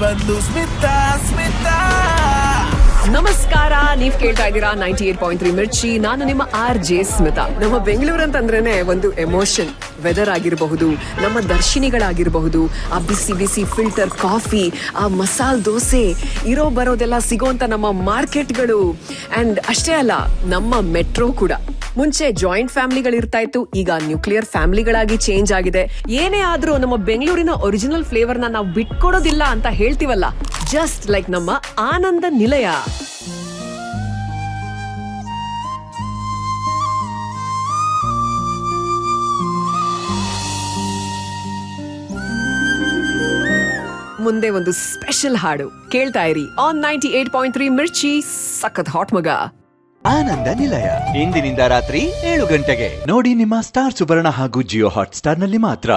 ಬಂದು ಸ್ಮಿತಾ ಸ್ಮಿತಾ. ನಮಸ್ಕಾರ, ನೀವ್ ಕೇಳ್ತಾ ಇದ್ದೀರಾ 98.3 ಮಿರ್ಚಿ. ನಾನು ನಿಮ್ಮ RJ ಸ್ಮಿತಾ. ನಮ್ಮ ಬೆಂಗಳೂರು ಅಂತಂದ್ರೇನೆ ಒಂದು ಎಮೋಷನ್. ವೆದರ್ ಆಗಿರಬಹುದು, ನಮ್ಮ ದರ್ಶಿನಿಗಳಾಗಿರಬಹುದು, ಆ ಬಿಸಿ ಬಿಸಿ ಫಿಲ್ಟರ್ ಕಾಫಿ, ಆ ಮಸಾಲ್ ದೋಸೆ, ಇರೋ ಬರೋದೆಲ್ಲ ಸಿಗೋಂತ ನಮ್ಮ ಮಾರ್ಕೆಟ್ಗಳು, ಅಂಡ್ ಅಷ್ಟೇ ಅಲ್ಲ ನಮ್ಮ ಮೆಟ್ರೋ ಕೂಡ. ಮುಂಚೆ ಜಾಯಿಂಟ್ ಫ್ಯಾಮಿಲಿಗಳಿರ್ತಾ ಇತ್ತು, ಈಗ ನ್ಯೂಕ್ಲಿಯರ್ ಫ್ಯಾಮಿಲಿಗಳಾಗಿ ಚೇಂಜ್ ಆಗಿದೆ. ಏನೇ ಆದ್ರೂ ನಮ್ಮ ಬೆಂಗಳೂರಿನ ಒರಿಜಿನಲ್ ಫ್ಲೇವರ್ ನಾವು ಬಿಟ್ಕೊಡೋದಿಲ್ಲ ಅಂತ ಹೇಳ್ತೀವಲ್ಲ, ಜಸ್ಟ್ ಲೈಕ್ ನಮ್ಮ ಆನಂದ ನಿಲಯ. ಮುಂದೆ ಒಂದು ಸ್ಪೆಷಲ್ ಹಾಡು ಕೇಳ್ತಾ ಇರಿ ಆನ್ 98.3 ಮಿರ್ಚಿ. ಸಖತ್ ಹಾಟ್ ಮಗ. ಆನಂದ ನಿಲಯ ಇಂದಿನಿಂದ ರಾತ್ರಿ 7 ಗಂಟೆಗೆ ನೋಡಿ ನಿಮ್ಮ ಸ್ಟಾರ್ ಸುವರ್ಣ ಹಾಗೂ ಜಿಯೋ ಹಾಟ್ ಸ್ಟಾರ್ ನಲ್ಲಿ ಮಾತ್ರ.